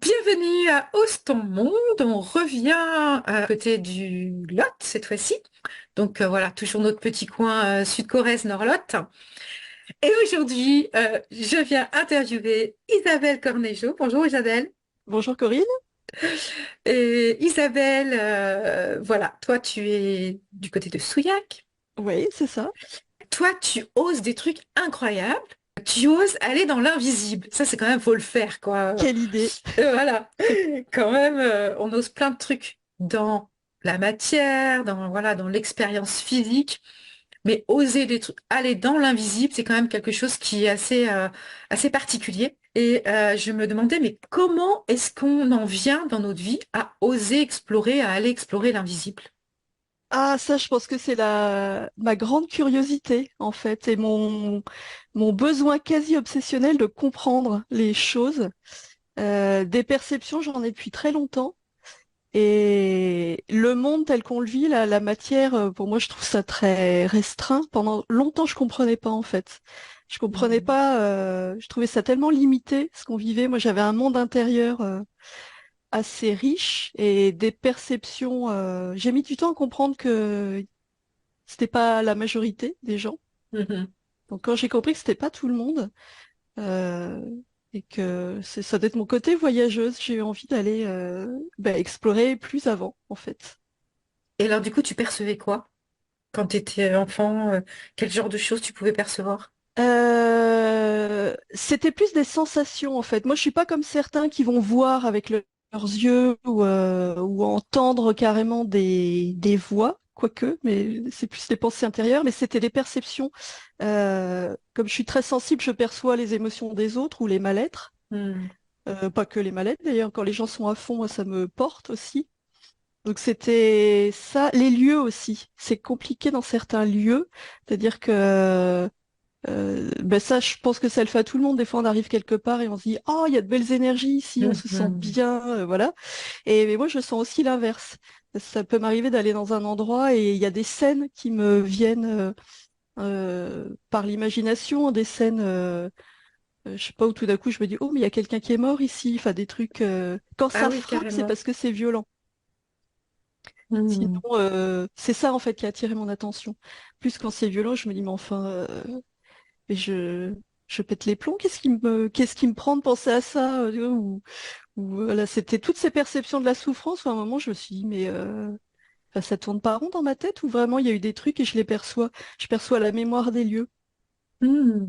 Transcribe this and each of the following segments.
Bienvenue à Ose ton monde. On revient côté du Lot cette fois-ci. Donc voilà, toujours notre petit coin Sud-Corrèze, Nord-Lot. Et aujourd'hui, je viens interviewer Isabelle Cornejo. Bonjour Isabelle. Bonjour Corinne. Et Isabelle, voilà, toi tu es du côté de Souillac. Oui, c'est ça. Toi tu oses des trucs incroyables. Tu oses aller dans l'invisible. Ça c'est quand même, faut le faire quoi. Quelle idée. Voilà, quand même, on ose plein de trucs dans la matière, dans voilà, dans l'expérience physique, mais oser des trucs, aller dans l'invisible, c'est quand même quelque chose qui est assez particulier. Et je me demandais, mais comment est-ce qu'on en vient dans notre vie à oser explorer, à aller explorer l'invisible? Ah, ça, je pense que c'est ma grande curiosité, en fait, et mon besoin quasi obsessionnel de comprendre les choses. Des perceptions, j'en ai depuis très longtemps. Et le monde tel qu'on le vit, la matière, pour moi, je trouve ça très restreint. Pendant longtemps, je comprenais pas, en fait. Je comprenais Mhm. pas, je trouvais ça tellement limité, ce qu'on vivait. Moi, j'avais un monde intérieur, assez riche et des perceptions. J'ai mis du temps à comprendre que c'était pas la majorité des gens. Mhm. Donc quand j'ai compris que c'était pas tout le monde euh, et que ça doit être mon côté voyageuse, j'ai eu envie d'aller explorer plus avant en fait. Et alors, du coup, tu percevais quoi quand tu étais enfant? Quel genre de choses tu pouvais percevoir? C'était plus des sensations en fait. Moi, je suis pas comme certains qui vont voir avec leurs yeux ou entendre carrément des voix, quoique, mais c'est plus des pensées intérieures. Mais c'était des perceptions. Comme je suis très sensible, je perçois les émotions des autres ou les mal-être. Hmm. Pas que les mal-être d'ailleurs. Quand les gens sont à fond, moi, ça me porte aussi. Donc c'était ça. Les lieux aussi. C'est compliqué dans certains lieux. C'est-à-dire que ça, je pense que ça le fait à tout le monde. Des fois, on arrive quelque part et on se dit, oh, il y a de belles énergies ici, on se sent Mhm. bien, voilà. Et mais moi, je sens aussi l'inverse. Ça peut m'arriver d'aller dans un endroit et il y a des scènes qui me viennent par l'imagination, des scènes, je sais pas, où tout d'un coup, je me dis, oh, mais il y a quelqu'un qui est mort ici. Enfin, des trucs. Quand Ah ça oui, frappe, c'est carrément. parce que c'est violent. Sinon, Hmm. c'est ça en fait qui a attiré mon attention. Plus quand c'est violent, je me dis, mais enfin. Et je pète les plombs. Qu'est-ce qui me prend de penser à ça? Voilà, c'était toutes ces perceptions de la souffrance où à un moment je me suis dit, mais enfin, ça tourne pas rond dans ma tête ou vraiment il y a eu des trucs et je les perçois. Je perçois la mémoire des lieux. Hmm.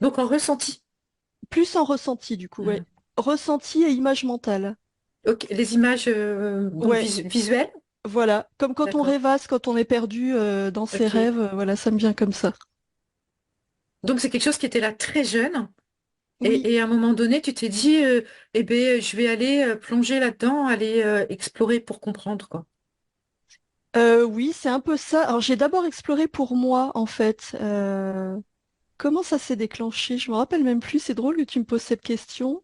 Donc en ressenti. Plus en ressenti du coup, ouais. Hmm. Ressenti et image mentale. Ok, les images donc Ouais, visuelles. voilà. Comme quand on D'accord. rêvasse, quand on est perdu dans ses Ok. rêves, voilà, ça me vient comme ça. Donc c'est quelque chose qui était là très jeune. Oui. Et à un moment donné, tu t'es dit, eh ben, je vais aller plonger là-dedans, aller explorer pour comprendre, quoi. Oui, c'est un peu ça. Alors j'ai d'abord exploré pour moi en fait. Comment ça s'est déclenché? Je me rappelle même plus. C'est drôle que tu me poses cette question.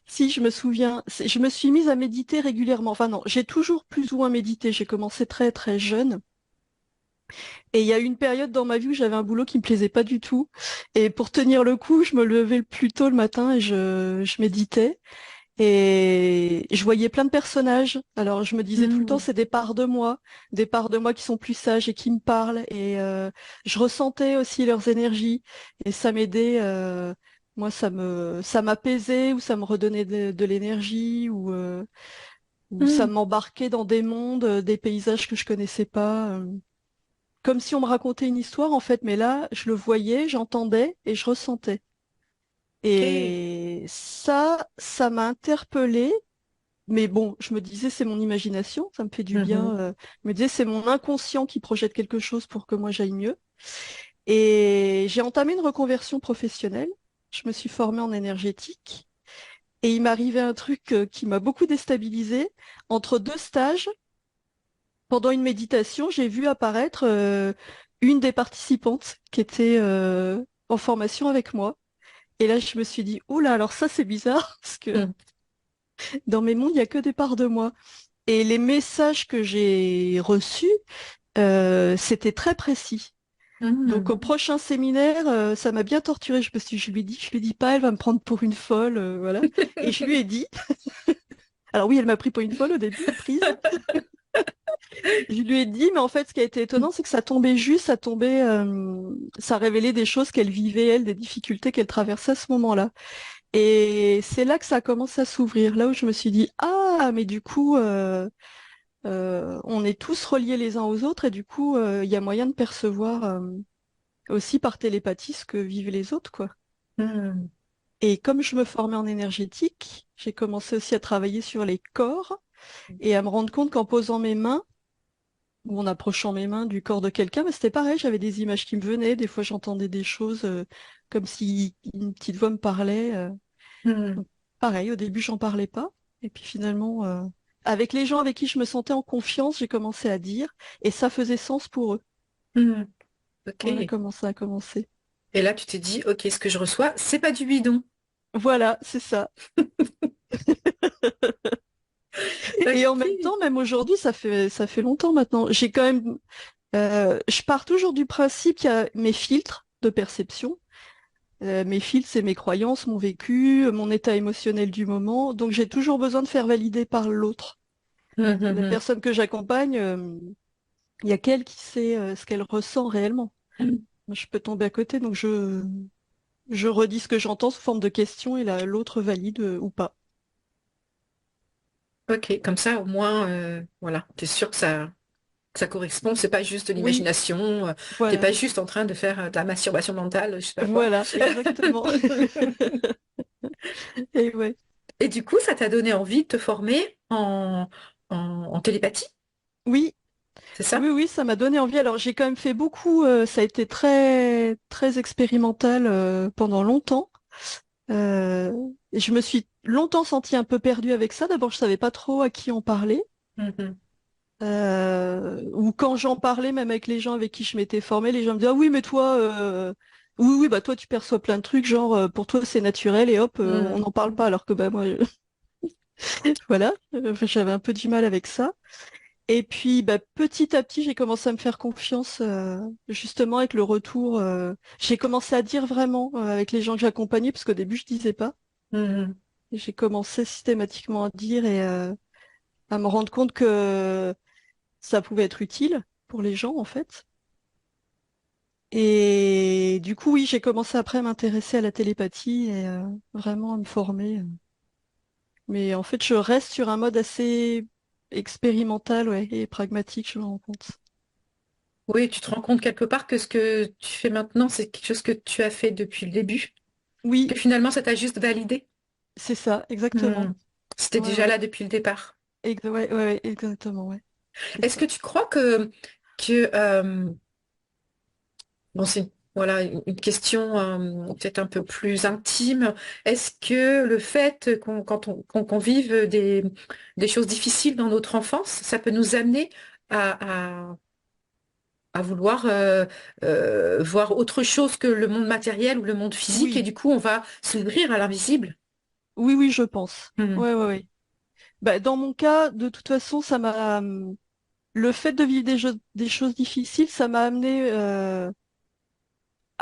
Si, je me souviens. Je me suis mise à méditer régulièrement. Enfin non, j'ai toujours plus ou moins médité. J'ai commencé très très jeune. Et il y a eu une période dans ma vie où j'avais un boulot qui me plaisait pas du tout. Et pour tenir le coup, je me levais plus tôt le matin et je méditais. Et je voyais plein de personnages. Alors je me disais tout le temps, Hmm. c'est des parts de moi qui sont plus sages et qui me parlent. Et je ressentais aussi leurs énergies. Et ça m'aidait. Moi, ça m'apaisait ou ça me redonnait de l'énergie ou ça Hmm. m'embarquait dans des mondes, des paysages que je connaissais pas. Comme si on me racontait une histoire en fait. Mais là, je le voyais, j'entendais et je ressentais. Ok. Et ça m'a interpellée. Mais bon, je me disais, c'est mon imagination, ça me fait du bien. Mhm. Je me disais, c'est mon inconscient qui projette quelque chose pour que moi j'aille mieux. Et j'ai entamé une reconversion professionnelle. Je me suis formée en énergétique. Et il m'arrivait un truc qui m'a beaucoup déstabilisée. Entre deux stages, pendant une méditation, j'ai vu apparaître une des participantes qui était en formation avec moi. Et là, je me suis dit, oula, alors ça, c'est bizarre, parce que Hmm. dans mes mondes, il n'y a que des parts de moi. Et les messages que j'ai reçus, c'était très précis. Donc Mhm. au prochain séminaire, ça m'a bien torturée. Je lui ai dit pas, elle va me prendre pour une folle, voilà. Et je lui ai dit, alors oui, elle m'a pris pour une folle au début, prise. Je lui ai dit, mais en fait, ce qui a été étonnant, c'est que ça tombait juste, ça révélait des choses qu'elle vivait, elle, des difficultés qu'elle traversait à ce moment-là. Et c'est là que ça a commencé à s'ouvrir, là où je me suis dit, ah, mais du coup, on est tous reliés les uns aux autres, et du coup, il y a moyen de percevoir aussi par télépathie ce que vivent les autres, quoi. Mhm. Et comme je me formais en énergétique, j'ai commencé aussi à travailler sur les corps et à me rendre compte qu'en posant mes mains, ou en approchant mes mains du corps de quelqu'un, bah, c'était pareil, j'avais des images qui me venaient, des fois j'entendais des choses comme si une petite voix me parlait. Mhm. Donc, pareil, au début j'en parlais pas, et puis finalement, avec les gens avec qui je me sentais en confiance, j'ai commencé à dire, et ça faisait sens pour eux. Mhm. Ok. Voilà comment ça a commencé. Et là, tu t'es dit, ok, ce que je reçois, c'est pas du bidon. Voilà, c'est ça. Et en même Ok. temps, même aujourd'hui, ça fait longtemps maintenant. Je pars toujours du principe qu'il y a mes filtres de perception. Mes filtres, c'est mes croyances, mon vécu, mon état émotionnel du moment. Donc j'ai toujours besoin de faire valider par l'autre. La Mhm. personne que j'accompagne, il y a qu'elle qui sait ce qu'elle ressent réellement. Mhm. Moi, je peux tomber à côté, donc je redis ce que j'entends sous forme de question et l'autre valide ou pas. Ok, comme ça, au moins, voilà, t'es sûr que ça correspond, c'est pas juste de Oui, l'imagination, t'es voilà. pas juste en train de faire de la masturbation mentale, je sais pas quoi. Voilà, exactement. Et ouais. Et du coup, ça t'a donné envie de te former en télépathie, Oui, c'est oui, ça? oui, ça m'a donné envie. Alors j'ai quand même fait beaucoup, ça a été très, très expérimental pendant longtemps. Et je me suis longtemps sentie un peu perdue avec ça. D'abord, je savais pas trop à qui en parler. Mhm. Ou quand j'en parlais, même avec les gens avec qui je m'étais formée, les gens me disaient, ah oui, mais toi, oui, oui, bah toi tu perçois plein de trucs, genre pour toi c'est naturel et hop, on Mhm. n'en parle pas, alors que bah moi, voilà, j'avais un peu du mal avec ça. Et puis bah, petit à petit, j'ai commencé à me faire confiance, justement avec le retour. J'ai commencé à dire vraiment avec les gens que j'accompagnais, parce qu'au début je disais pas. Mhm. Et j'ai commencé systématiquement à dire et à me rendre compte que ça pouvait être utile pour les gens en fait. Et du coup, oui, j'ai commencé après à m'intéresser à la télépathie et vraiment à me former. Mais en fait, je reste sur un mode assez expérimental, ouais, et pragmatique, je me rends compte. Oui, tu te rends compte quelque part que ce que tu fais maintenant, c'est quelque chose que tu as fait depuis le début, que Oui, finalement, ça t'a juste validé. c'est ça, exactement. Hmm. C'était Ouais, déjà ouais. là depuis le départ. Ouais, ouais, ouais, exactement, ouais. C'est Est-ce que ça. tu crois que bon, c'est voilà une question peut-être un peu plus intime. Est-ce que le fait qu'on vive des choses difficiles dans notre enfance, ça peut nous amener à vouloir voir autre chose que le monde matériel ou le monde physique et Oui, du coup on va s'ouvrir à l'invisible? oui, oui, je pense. Hmm. Ouais, ouais, ouais. Bah, dans mon cas, de toute façon, le fait de vivre des choses difficiles, ça m'a amené à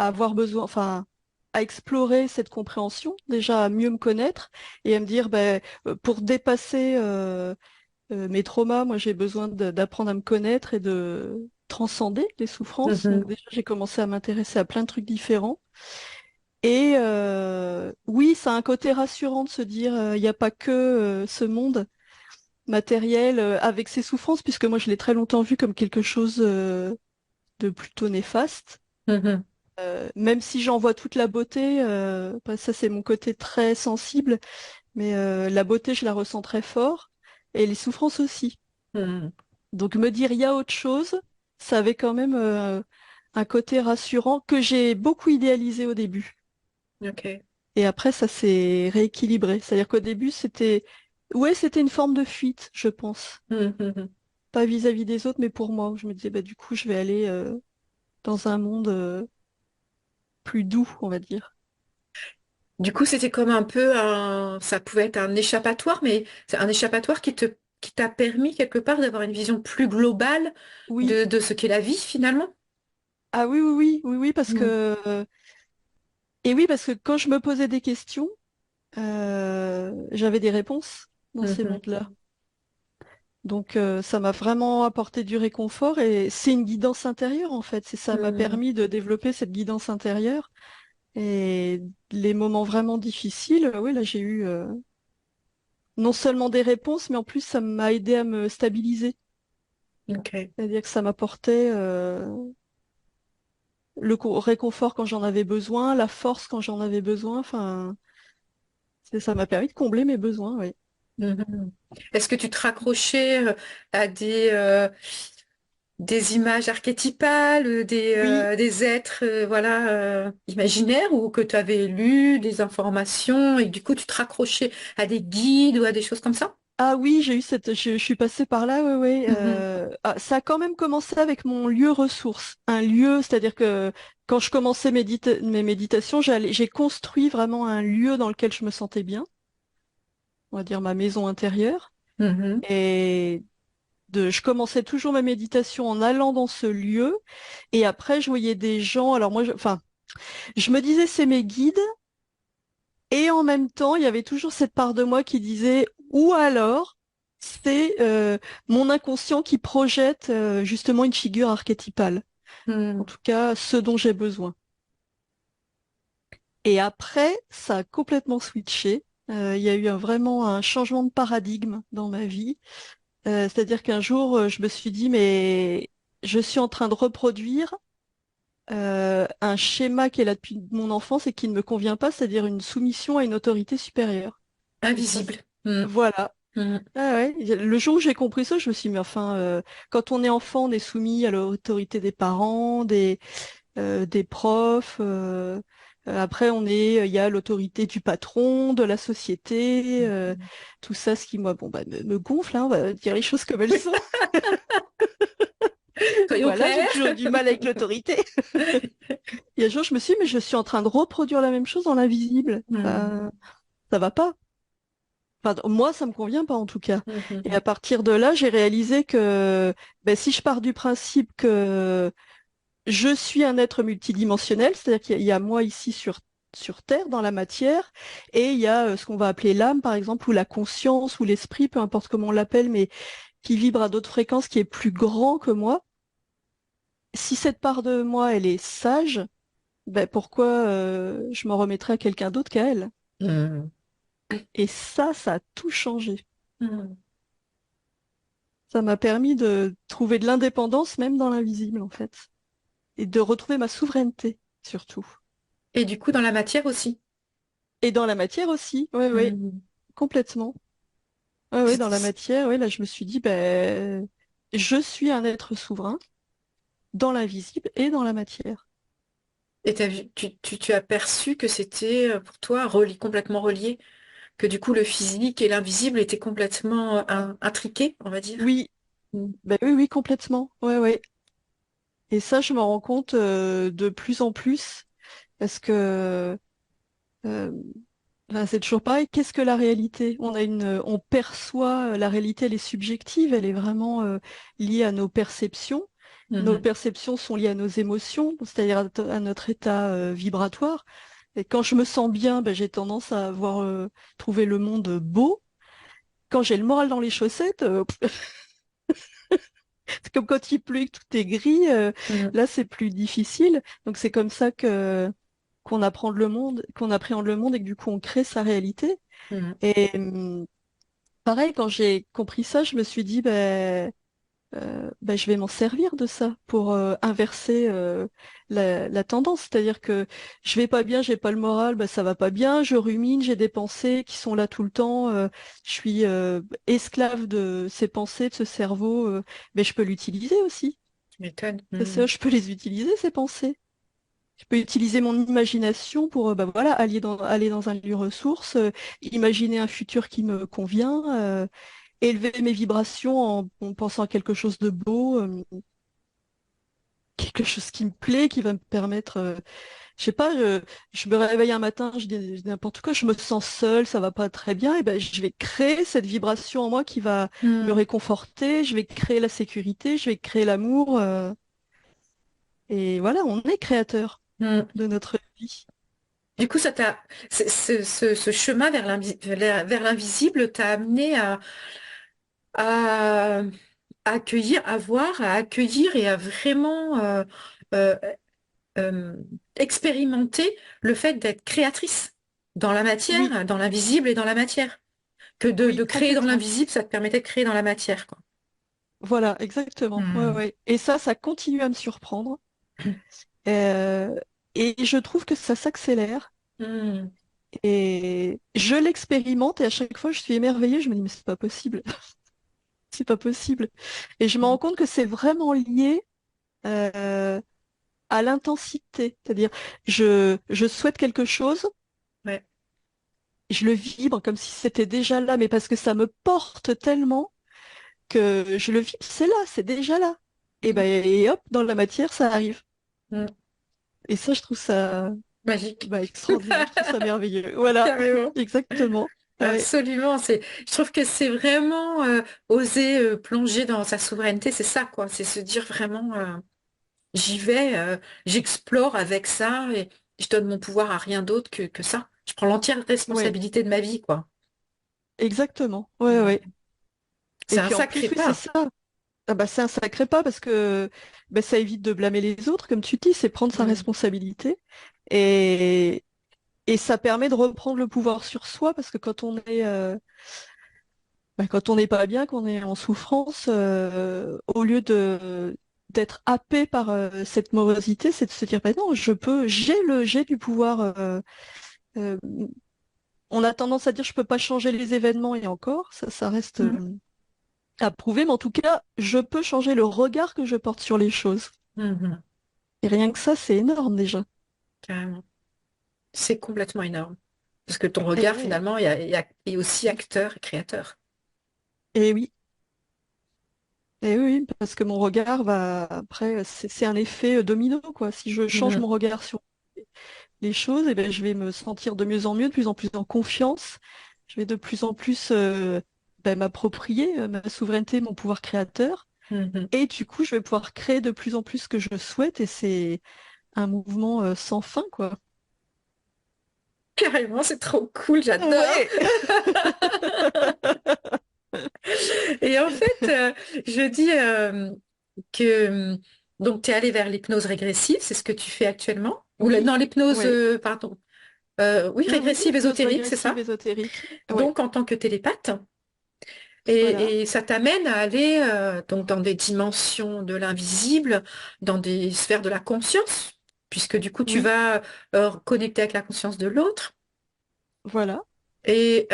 avoir besoin, enfin, à explorer cette compréhension, déjà à mieux me connaître et à me dire, ben, pour dépasser mes traumas, moi j'ai besoin d'apprendre à me connaître et de transcender les souffrances. Donc Mhm. déjà, j'ai commencé à m'intéresser à plein de trucs différents. Et oui, ça a un côté rassurant de se dire, il n'y a pas que ce monde matériel avec ses souffrances, puisque moi je l'ai très longtemps vu comme quelque chose de plutôt néfaste. Mhm. Même si j'en vois toute la beauté, bah, ça c'est mon côté très sensible, mais la beauté je la ressens très fort, et les souffrances aussi. Mhm. Donc me dire il y a autre chose, ça avait quand même un côté rassurant que j'ai beaucoup idéalisé au début. Ok. Et après ça s'est rééquilibré. C'est-à-dire qu'au début ouais, c'était une forme de fuite, je pense. Mhm. Pas vis-à-vis des autres, mais pour moi. Je me disais, bah, du coup, je vais aller dans un monde plus doux, on va dire. Du coup, c'était comme un peu ça pouvait être un échappatoire, mais c'est un échappatoire qui t'a permis quelque part d'avoir une vision plus globale Oui, de ce qu'est la vie finalement. Ah oui, oui, oui, oui, oui, parce Mm. que et oui, parce que quand je me posais des questions, j'avais des réponses dans ces Mhm. mondes-là. Donc ça m'a vraiment apporté du réconfort et c'est une guidance intérieure en fait. C'est ça m'a Mm. permis de développer cette guidance intérieure. Et les moments vraiment difficiles, oui, là j'ai eu non seulement des réponses, mais en plus ça m'a aidé à me stabiliser. Ok. C'est-à-dire que ça m'apportait réconfort quand j'en avais besoin, la force quand j'en avais besoin. Enfin, ça m'a permis de combler mes besoins, oui. Mhm. Est-ce que tu te raccrochais à des images archétypales, Oui, des êtres voilà, imaginaires ou que tu avais lu des informations et du coup tu te raccrochais à des guides ou à des choses comme ça? ah oui, j'ai eu je suis passée par là, oui, oui. Mhm. Ça a quand même commencé avec mon lieu ressource. Un lieu, c'est-à-dire que quand je commençais mes méditations, j'ai construit vraiment un lieu dans lequel je me sentais bien, on va dire ma maison intérieure. Mhm. Et je commençais toujours ma méditation en allant dans ce lieu. Et après, je voyais des gens. Alors moi, enfin, je me disais c'est mes guides. Et en même temps, il y avait toujours cette part de moi qui disait, ou alors, c'est mon inconscient qui projette justement une figure archétypale. En Mhm. tout cas, ce dont j'ai besoin. Et après, ça a complètement switché. Il y a eu vraiment un changement de paradigme dans ma vie. C'est-à-dire qu'un jour, je me suis dit, mais je suis en train de reproduire un schéma qui est là depuis mon enfance et qui ne me convient pas, c'est-à-dire une soumission à une autorité supérieure. Et ça, Invisible. Mhm. voilà. Mhm. Ah ouais. Le jour où j'ai compris ça, je me suis dit, mais enfin, quand on est enfant, on est soumis à l'autorité des parents, des profs. Après, il y a l'autorité du patron, de la société, tout ça, ce qui, moi, bon, bah, me gonfle, hein, on va dire les choses comme elles sont. Soyons Voilà, j'ai toujours eu clairs. du mal avec l'autorité. Et un jour, je me suis dit, mais je suis en train de reproduire la même chose dans l'invisible. Mhm. Ça va pas. Enfin, moi, ça me convient pas en tout cas. Et à Mhm. partir de là, j'ai réalisé que ben, si je pars du principe que je suis un être multidimensionnel, c'est-à-dire qu'il y a moi ici sur Terre, dans la matière, et il y a ce qu'on va appeler l'âme, par exemple, ou la conscience, ou l'esprit, peu importe comment on l'appelle, mais qui vibre à d'autres fréquences, qui est plus grand que moi. Si cette part de moi, elle est sage, ben pourquoi je m'en remettrais à quelqu'un d'autre qu'à elle? Mhm. Et ça a tout changé. Mhm. Ça m'a permis de trouver de l'indépendance même dans l'invisible, en fait. Et de retrouver ma souveraineté, surtout. Et du coup, dans la matière aussi. Et dans la matière aussi, oui, oui, Mhm. complètement. Oui, oui, dans la matière, oui, là, je me suis dit, ben, je suis un être souverain dans l'invisible et dans la matière. Et tu as perçu que c'était pour toi complètement relié, que du coup le physique et l'invisible étaient complètement intriqués, on va dire. Oui, Mm. ben oui, oui, complètement. Ouais, ouais. Et ça, je m'en rends compte de plus en plus parce que euh, enfin, c'est toujours pareil. Qu'est-ce que la réalité? On perçoit la réalité, elle est subjective, elle est vraiment liée à nos perceptions. Nos Mhm. perceptions sont liées à nos émotions, c'est-à-dire à notre état vibratoire. Et quand je me sens bien, ben, j'ai tendance à avoir trouvé le monde beau. Quand j'ai le moral dans les chaussettes, c'est comme quand il pleut et que tout est gris. Mhm. Là, c'est plus difficile. Donc c'est comme ça que qu'on appréhende le monde et que du coup on crée sa réalité. Mhm. Et pareil, quand j'ai compris ça, je me suis dit, ben, je vais m'en servir de ça pour inverser la tendance. C'est-à-dire que je vais pas bien, j'ai pas le moral, ben, ça va pas bien, je rumine, j'ai des pensées qui sont là tout le temps, je suis esclave de ces pensées, de ce cerveau, mais je peux l'utiliser aussi. Tu m'étonnes. C'est ça, Mhm. je peux les utiliser, ces pensées. Je peux utiliser mon imagination pour bah voilà, aller dans un lieu ressource, imaginer un futur qui me convient, élever mes vibrations en pensant à quelque chose de beau, quelque chose qui me plaît, qui va me permettre, je sais pas, je me réveille un matin, je dis n'importe quoi, je me sens seule, ça va pas très bien, et ben je vais créer cette vibration en moi qui va me Mhm. réconforter, je vais créer la sécurité, je vais créer l'amour. Et voilà, on est créateur Mm. de notre vie. Du coup, ce chemin vers l'invisible t'a amené à accueillir, à voir, à accueillir et à vraiment euh, euh, expérimenter le fait d'être créatrice dans la Oui, matière, dans l'invisible et dans la matière. Que de oui, créer dans complètement. l'invisible, ça te permettait de créer dans la matière, quoi. Voilà, exactement. Ouais, Hmm. ouais. Et ça continue à me surprendre. Euh, et je trouve que ça s'accélère. Hmm. Et je l'expérimente et à chaque fois je suis émerveillée. Je me dis, mais c'est pas possible. C'est pas possible. Et je me rends compte que c'est vraiment lié euh, à l'intensité. C'est-à-dire, je souhaite quelque chose, Ouais. je le vibre comme si c'était déjà là, mais parce que ça me porte tellement que je le vibre, c'est là, c'est déjà là. Et ben, et hop, dans la matière, ça arrive. Hmm. Et ça, je trouve ça Magique. bah, extraordinaire, je trouve ça merveilleux. Voilà, Carrément. exactement. Ouais, Absolument. Je trouve que c'est vraiment oser plonger dans sa souveraineté, c'est ça, quoi. C'est se dire vraiment, j'y vais, j'explore avec ça et je donne mon pouvoir à rien d'autre que ça. Je prends l'entière ouais, responsabilité de ma vie, quoi. exactement. Ouais, Hmm. ouais. C'est Et un puis en sacré plus, oui, c'est pas. ça. Ah bah, c'est un sacré pas parce que bah, ça évite de blâmer les autres, comme tu dis, c'est prendre sa Hmm. responsabilité. Et, et ça permet de reprendre le pouvoir sur soi parce que quand on n'est pas bien, qu'on est en souffrance, au lieu de d'être happé par cette morosité, c'est de se dire, bah non, j'ai du pouvoir. Euh, on a tendance à dire, je peux pas changer les événements et encore, ça reste Hmm. à prouver, mais en tout cas, je peux changer le regard que je porte sur les choses. Mhm. Et rien que ça, c'est énorme déjà. Carrément. C'est complètement énorme. Parce que ton Et regard, ouais, finalement, est aussi acteur et créateur. et oui, et oui, parce que mon regard va après, c'est un effet domino, quoi. Si je change Mhm. mon regard sur les choses, et ben, je vais me sentir de mieux en mieux, de plus en plus en confiance. Je vais de plus en plus m'approprier ma souveraineté, mon pouvoir créateur. Mhm. Et du coup, je vais pouvoir créer de plus en plus ce que je souhaite. Et c'est un mouvement sans fin, quoi. Carrément, c'est trop cool, j'adore. Ouais. Et en fait, je dis que donc tu es allé vers l'hypnose régressive, c'est ce que tu fais actuellement. Oui, Non, l'hypnose, ouais. pardon. Oui, Oui, oui, régressive hypnose ésotérique, c'est régressive ça. ésotérique. Ouais, Donc en tant que télépathe. voilà. Et ça t'amène à aller donc dans des dimensions de l'invisible, dans des sphères de la conscience, puisque du coup tu Oui, vas connecter avec la conscience de l'autre. voilà. Et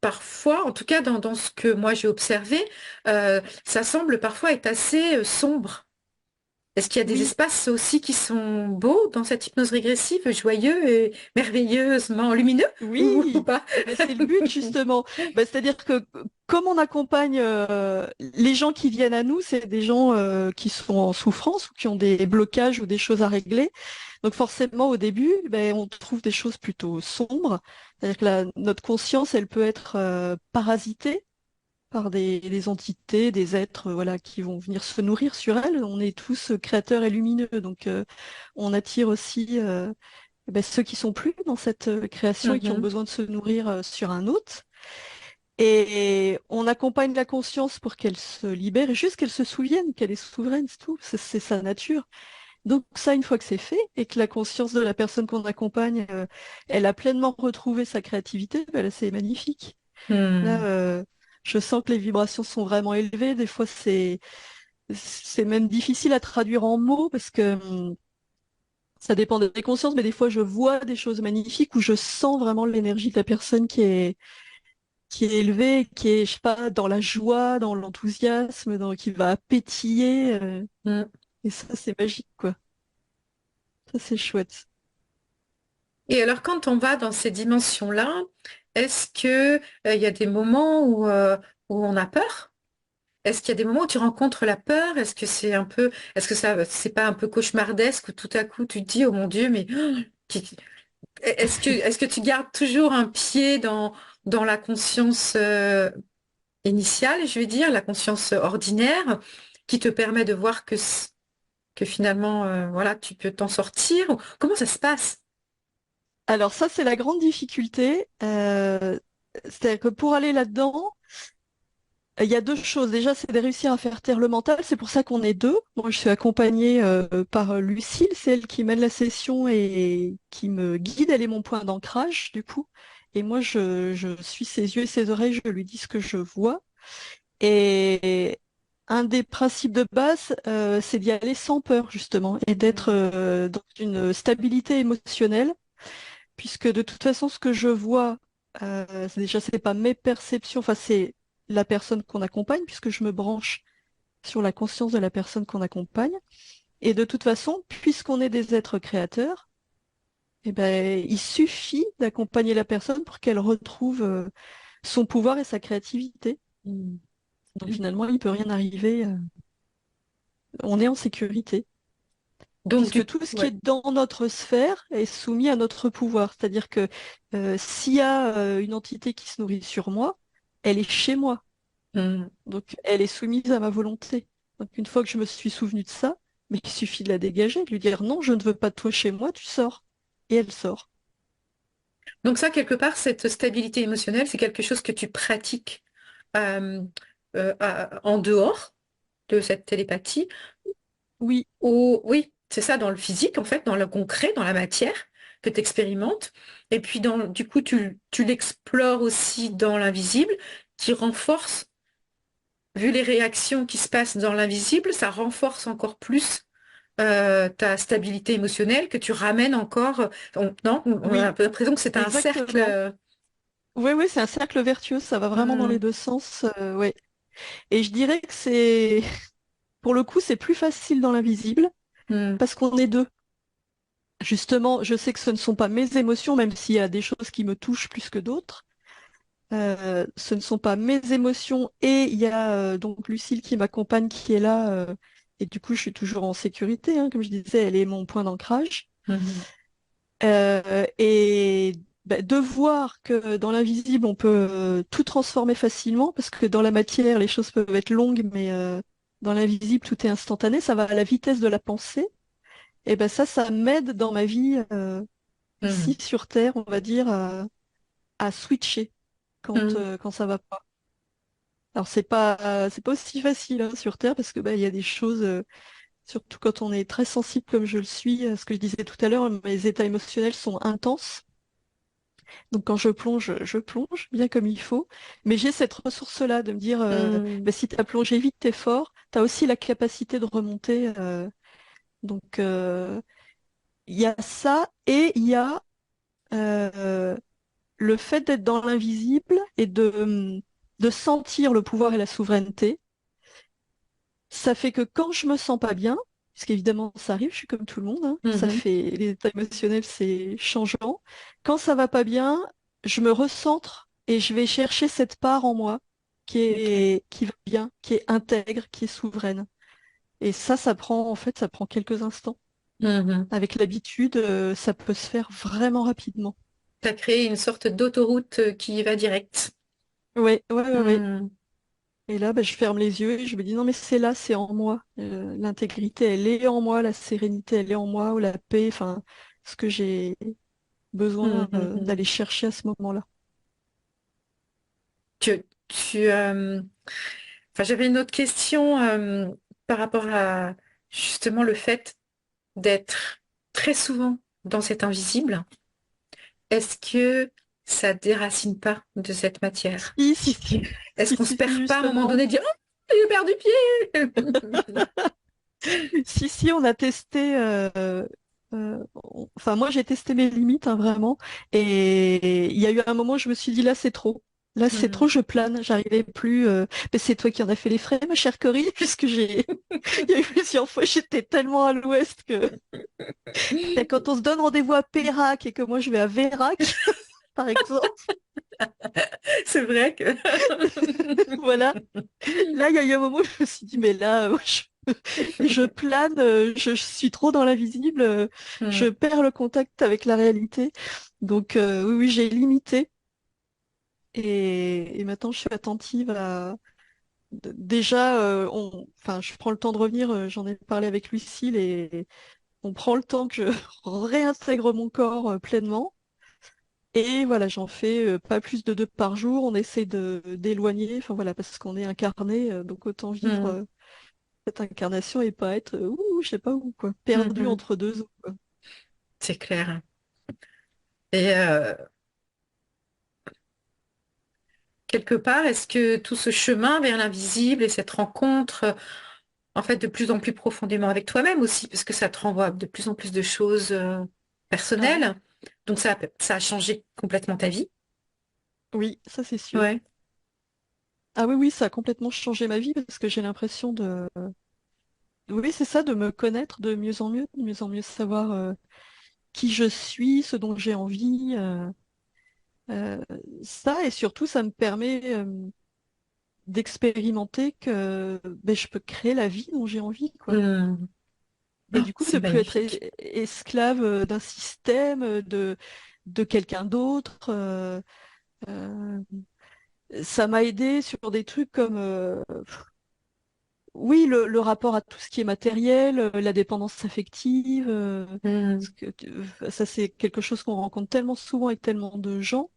parfois, en tout cas dans ce que moi j'ai observé, ça semble parfois être assez sombre. Est-ce qu'il y a des Oui, espaces aussi qui sont beaux dans cette hypnose régressive, joyeux et merveilleusement lumineux ou oui. pas? Eh ben, c'est le but justement. Ben, c'est-à-dire que comme on accompagne les gens qui viennent à nous, c'est des gens qui sont en souffrance ou qui ont des blocages ou des choses à régler. Donc forcément au début, ben, on trouve des choses plutôt sombres. C'est-à-dire que notre conscience, elle peut être parasitée par des entités, des êtres voilà, qui vont venir se nourrir sur elle. On est tous créateurs et lumineux, donc on attire aussi ceux qui sont plus dans cette création et qui ont Mhm, besoin de se nourrir sur un autre. Et on accompagne la conscience pour qu'elle se libère et juste qu'elle se souvienne qu'elle est souveraine, c'est tout, c'est sa nature. Donc ça, une fois que c'est fait et que la conscience de la personne qu'on accompagne, elle a pleinement retrouvé sa créativité, ben là, c'est magnifique. Là, hmm. je sens que les vibrations sont vraiment élevées. Des fois, c'est même difficile à traduire en mots parce que ça dépend des consciences, mais des fois, je vois des choses magnifiques où je sens vraiment l'énergie de la personne qui est élevée, qui est, je sais pas, dans la joie, dans l'enthousiasme, qui va pétiller. Hmm. Et ça, c'est magique, quoi. Ça, c'est chouette. Et alors, quand on va dans ces dimensions-là, est-ce que il y a des moments où on a peur? Est-ce qu'il y a des moments où tu rencontres la peur? Est-ce que ça, c'est pas un peu cauchemardesque où tout à coup tu te dis, oh mon Dieu, mais est-ce que tu gardes toujours un pied dans la conscience initiale, je vais dire, la conscience ordinaire, qui te permet de voir que que finalement, voilà, tu peux t'en sortir? Comment ça se passe? Alors ça, c'est la grande difficulté. C'est-à-dire que pour aller là-dedans, il y a deux choses. Déjà, c'est de réussir à faire taire le mental. C'est pour ça qu'on est deux. Moi, je suis accompagnée par Lucille, c'est elle qui mène la session et qui me guide. Elle est mon point d'ancrage, du coup. Et moi, je suis ses yeux et ses oreilles. Je lui dis ce que je vois. Et un des principes de base, c'est d'y aller sans peur, justement, et d'être dans une stabilité émotionnelle, puisque de toute façon, ce que je vois, déjà, c'est pas mes perceptions, enfin, c'est la personne qu'on accompagne, puisque je me branche sur la conscience de la personne qu'on accompagne. Et de toute façon, puisqu'on est des êtres créateurs, eh ben, il suffit d'accompagner la personne pour qu'elle retrouve son pouvoir et sa créativité. Mm. Donc finalement, il peut rien arriver. On est en sécurité, Donc, puisque tout ce qui ouais. est dans notre sphère est soumis à notre pouvoir. C'est-à-dire que s'il y a une entité qui se nourrit sur moi, elle est chez moi. Mm. Donc elle est soumise à ma volonté. Donc une fois que je me suis souvenu de ça, mais il suffit de la dégager, de lui dire non, je ne veux pas de toi chez moi, tu sors. Et elle sort. Donc ça, quelque part, cette stabilité émotionnelle, c'est quelque chose que tu pratiques euh, en dehors de cette télépathie. Oui, Ou oui, c'est ça, dans le physique, en fait, dans le concret, dans la matière que tu expérimentes. Et puis, du coup, tu l'explores aussi dans l'invisible, qui renforce, vu les réactions qui se passent dans l'invisible, ça renforce encore plus ta stabilité émotionnelle que tu ramènes encore. Non, on a oui, un peu l'impression que c'est un cercle. exactement. Oui, oui, c'est un cercle vertueux, ça va vraiment dans les Hmm, deux sens. Ouais. Et je dirais que c'est, pour le coup, c'est plus facile dans l'invisible hmm, parce qu'on est deux. Justement, je sais que ce ne sont pas mes émotions, même s'il y a des choses qui me touchent plus que d'autres. Ce ne sont pas mes émotions et il y a donc Lucille qui m'accompagne, qui est là. Et du coup, je suis toujours en sécurité, hein, comme je disais, elle est mon point d'ancrage. hmm, Et bah, de voir que dans l'invisible, on peut tout transformer facilement, parce que dans la matière, les choses peuvent être longues, mais dans l'invisible, tout est instantané, ça va à la vitesse de la pensée. Et ben ça m'aide dans ma vie ici hmm, sur Terre, on va dire, à switcher hmm. quand ça va pas. Alors c'est pas aussi facile hein, sur Terre parce que bah il y a des choses, surtout quand on est très sensible comme je le suis, ce que je disais tout à l'heure, mes états émotionnels sont intenses. Donc quand je plonge bien comme il faut. Mais j'ai cette ressource-là de me dire, Hmm. bah, si tu as plongé vite, t'es fort, tu as aussi la capacité de remonter. Donc il y a ça et il y a euh, le fait d'être dans l'invisible et de sentir le pouvoir et la souveraineté. Ça fait que quand je me sens pas bien, puisqu'évidemment ça arrive, je suis comme tout le monde, hein, ça Mhm. fait les états émotionnels, c'est changeant. Quand ça va pas bien, je me recentre et je vais chercher cette part en moi Ok. qui va bien, qui est intègre, qui est souveraine. Et ça prend en fait, ça prend quelques instants. Mhm. Avec l'habitude, ça peut se faire vraiment rapidement. T'as créé une sorte d'autoroute qui y va direct. Ouais, ouais, ouais, ouais. Hmm. Et là, bah, je ferme les yeux et je me dis non, mais c'est là, c'est en moi. L'intégrité, elle est en moi, la sérénité, elle est en moi, ou la paix, enfin, ce que j'ai besoin Mhm. d'aller chercher à ce moment-là. Tu, enfin, j'avais une autre question par rapport à justement le fait d'être très souvent dans cet invisible. Est-ce que ça déracine pas de cette matière? Si, si, si, Est-ce si, qu'on se si, si, perd pas à un moment justement. donné de dire oh, j'ai perdu pied? Si, si, on a testé. Enfin, moi, j'ai testé mes limites, hein, vraiment. Et il y a eu un moment où je me suis dit, là, c'est trop. Là, c'est trop, Hmm. je plane, j'arrivais plus. Mais c'est toi qui en as fait les frais, ma chère Corinne, puisque j'ai. Il y a eu plusieurs fois, j'étais tellement à l'ouest que. Et quand on se donne rendez-vous à Pérac et que moi je vais à Vérac, par exemple, C'est vrai que voilà. Là, il y a eu un moment où je me suis dit, mais là, je plane, je suis trop dans l'invisible, je Hmm. perds le contact avec la réalité. Donc, oui, oui, j'ai limité. Et maintenant, je suis attentive Déjà, enfin, je prends le temps de revenir, j'en ai parlé avec Lucille et on prend le temps que je réintègre mon corps pleinement. Et voilà, j'en fais pas plus de 2 par jour. On essaie de d'éloigner, enfin voilà, parce qu'on est incarné, donc autant vivre Hmm, cette incarnation et pas être, je sais pas où, quoi, perdu mhm. entre deux eaux, quoi. C'est clair. Et quelque part, est-ce que tout ce chemin vers l'invisible et cette rencontre, en fait, de plus en plus profondément avec toi-même aussi, parce que ça te renvoie à de plus en plus de choses Ah, personnelles, donc ça a changé complètement ta vie. oui, ça c'est sûr. Ouais. Ah oui, oui, ça a complètement changé ma vie parce que j'ai l'impression oui, c'est ça, de me connaître de mieux en mieux savoir qui je suis, ce dont j'ai envie. Euh, Ça, et surtout, ça me permet d'expérimenter que ben, je peux créer la vie dont j'ai envie, quoi. Hmm. Et Oh, du coup, c'est de plus être magnifique. esclave d'un système, de quelqu'un d'autre. Euh, Ça m'a aidé sur des trucs comme, oui, le rapport à tout ce qui est matériel, la dépendance affective. Hmm. Parce que, ça, c'est quelque chose qu'on rencontre tellement souvent avec tellement de gens.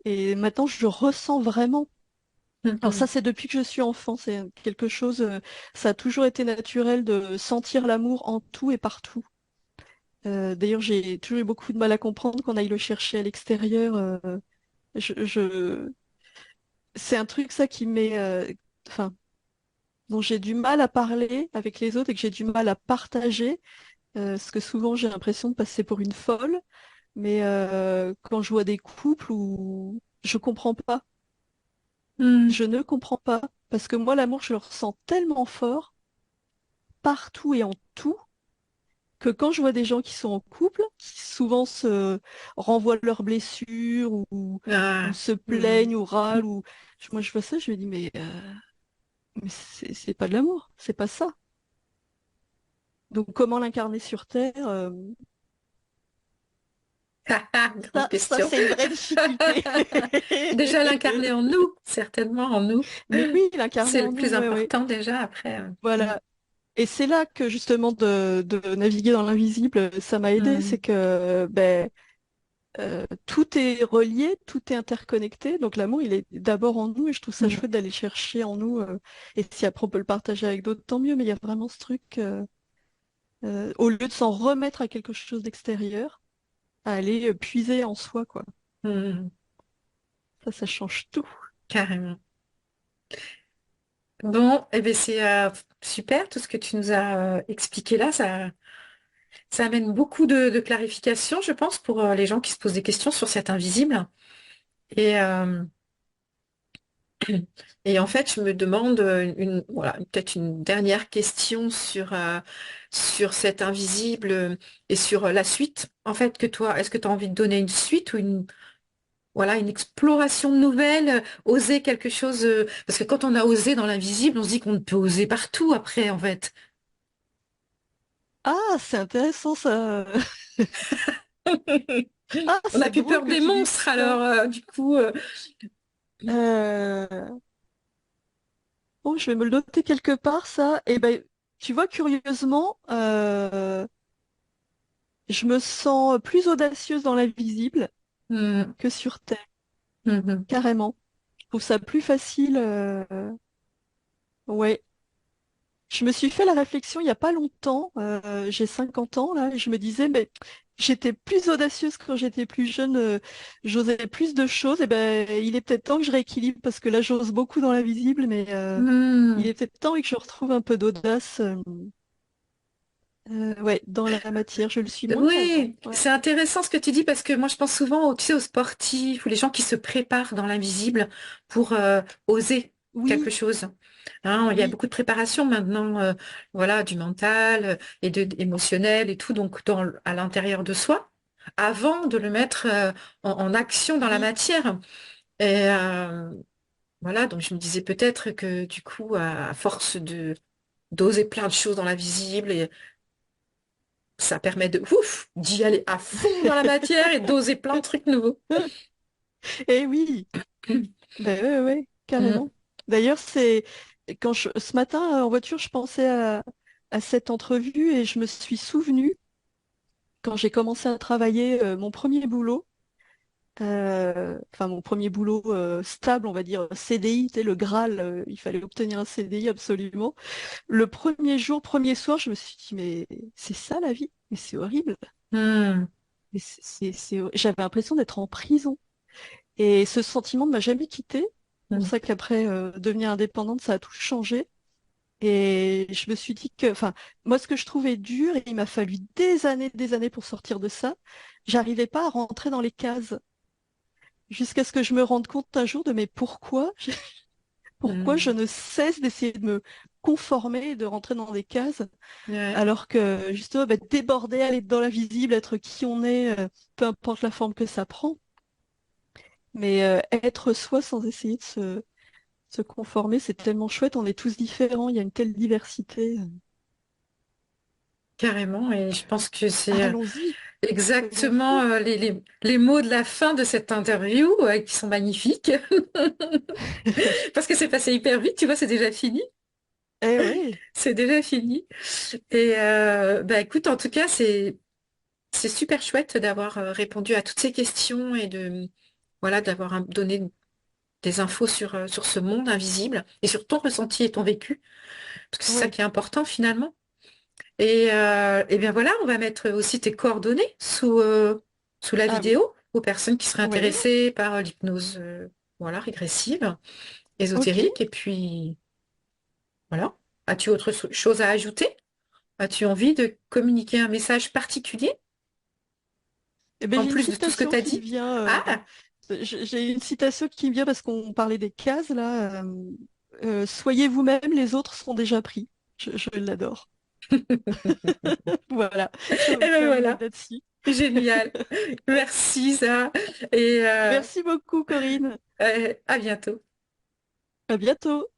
Et maintenant, je ressens vraiment. Alors Mhm. ça, c'est depuis que je suis enfant, c'est quelque chose, ça a toujours été naturel de sentir l'amour en tout et partout. D'ailleurs, j'ai toujours eu beaucoup de mal à comprendre qu'on aille le chercher à l'extérieur. Je, je- C'est un truc, ça, qui m'est, enfin, dont j'ai du mal à parler avec les autres et que j'ai du mal à partager, parce que souvent, j'ai l'impression de passer pour une folle. Mais quand je vois des couples où je comprends pas, Hmm. je ne comprends pas, parce que moi, l'amour, je le ressens tellement fort partout et en tout, que quand je vois des gens qui sont en couple, qui souvent se renvoient leurs blessures ou Ah. se Hmm. plaignent ou râlent, moi je vois ça, je me dis mais c'est pas de l'amour, c'est pas ça. Donc comment l'incarner sur Terre, Grande ça question. c'est une vraie difficulté. Déjà l'incarner en nous, certainement en nous. Mais oui, l'incarner C'est le en nous, plus ouais, ouais. important déjà après. Voilà. Et c'est là que justement de naviguer dans l'invisible, ça m'a aidé, c'est Hmm. que ben, tout est relié, tout est interconnecté. Donc l'amour, il est d'abord en nous et je trouve ça Hmm. chouette d'aller chercher en nous. Et si après on peut le partager avec d'autres, tant mieux. Mais il y a vraiment ce truc, au lieu de s'en remettre à quelque chose d'extérieur, à aller puiser en soi, quoi. Hmm. Ça change tout. Carrément. Bon, eh ben c'est super tout ce que tu nous as expliqué là. Ça amène beaucoup de clarification, je pense, pour les gens qui se posent des questions sur cet invisible. Et, et en fait, je me demande voilà, peut-être une dernière question sur cet invisible et sur la suite. En fait, que toi, est-ce que tu as envie de donner une suite ou voilà, une exploration nouvelle, oser quelque chose, parce que quand on a osé dans l'invisible, on se dit qu'on peut oser partout après, en fait. Ah, c'est intéressant ça. Ah, On n'a c'est plus drôle peur que des tu dises monstres, ça. alors du coup, Euh, Oh, je vais me le noter quelque part, ça. Et ben, tu vois, curieusement, je me sens plus audacieuse dans l'invisible hmm, que sur Terre, hmm, carrément. Je trouve ça plus facile. Ouais. Je me suis fait la réflexion il n'y a pas longtemps, j'ai 50 ans là, et je me disais, mais j'étais plus audacieuse quand j'étais plus jeune, j'osais plus de choses, et ben il est peut-être temps que je rééquilibre parce que là j'ose beaucoup dans l'invisible, mais il hmm. est peut-être temps et que je retrouve un peu d'audace. Ouais, dans la matière, je le suis moins qu'avant. Oui, Ouais. c'est intéressant ce que tu dis parce que moi je pense souvent tu sais, aux sportifs ou les gens qui se préparent dans l'invisible pour oser quelque Oui, chose. Hein, il y a oui, beaucoup de préparation maintenant, voilà, du mental et de émotionnel et tout, donc à l'intérieur de soi, avant de le mettre en action dans la oui. matière. Et voilà, donc je me disais peut-être que du coup, à force de d'oser plein de choses dans l'invisible ça permet de ouf, d'y aller à fond dans la matière et d'oser plein de trucs nouveaux. Eh oui, ben ouais, ouais, Mm. carrément. D'ailleurs, c'est Ce matin, en voiture, je pensais à cette entrevue et je me suis souvenue, quand j'ai commencé à travailler, mon premier boulot, enfin mon premier boulot stable, on va dire CDI, tu sais, le Graal, il fallait obtenir un CDI absolument. Le premier jour, premier soir, je me suis dit, mais c'est ça la vie? Mais c'est horrible. Hmm, Mais j'avais l'impression d'être en prison. Et ce sentiment ne m'a jamais quitté. C'est pour hmm. ça qu'après devenir indépendante, ça a tout changé. Et je me suis dit que, enfin, moi, ce que je trouvais dur, et il m'a fallu des années pour sortir de ça, j'arrivais pas à rentrer dans les cases. Jusqu'à ce que je me rende compte un jour de mais pourquoi je Hmm. ne cesse d'essayer de me conformer et de rentrer dans des cases, Ouais, alors que justement, bah, déborder, aller dans l'invisible, être qui on est, peu importe la forme que ça prend, mais être soi sans essayer de se conformer, c'est tellement chouette, on est tous différents, il y a une telle diversité. carrément. Et je pense que c'est Allons-y, faisons exactement fou. les mots de la fin de cette interview qui sont magnifiques. Parce que c'est passé hyper vite, tu vois, c'est déjà fini. Eh oui, C'est déjà fini. Et bah écoute, en tout cas, c'est super chouette d'avoir répondu à toutes ces questions et de voilà d'avoir donné des infos sur ce monde invisible et sur ton ressenti et ton vécu, parce que c'est ça oui. qui est important finalement. Et bien voilà, on va mettre aussi tes coordonnées sous la Ah oui, vidéo aux personnes qui seraient oui, intéressées par l'hypnose voilà, régressive, ok. ésotérique. Et puis voilà. As-tu autre chose à ajouter? As-tu envie de communiquer un message particulier Eh ben, en j'ai une plus de tout ce que citation tu as qui me dit? vient. Ah, J'ai une citation qui me vient parce qu'on parlait des cases là. Soyez vous-même, les autres sont déjà pris. Je l'adore. Voilà, on et va ben terminer voilà, là-dessus. génial. Merci, ça. Et Merci beaucoup, Corinne. à bientôt. À bientôt.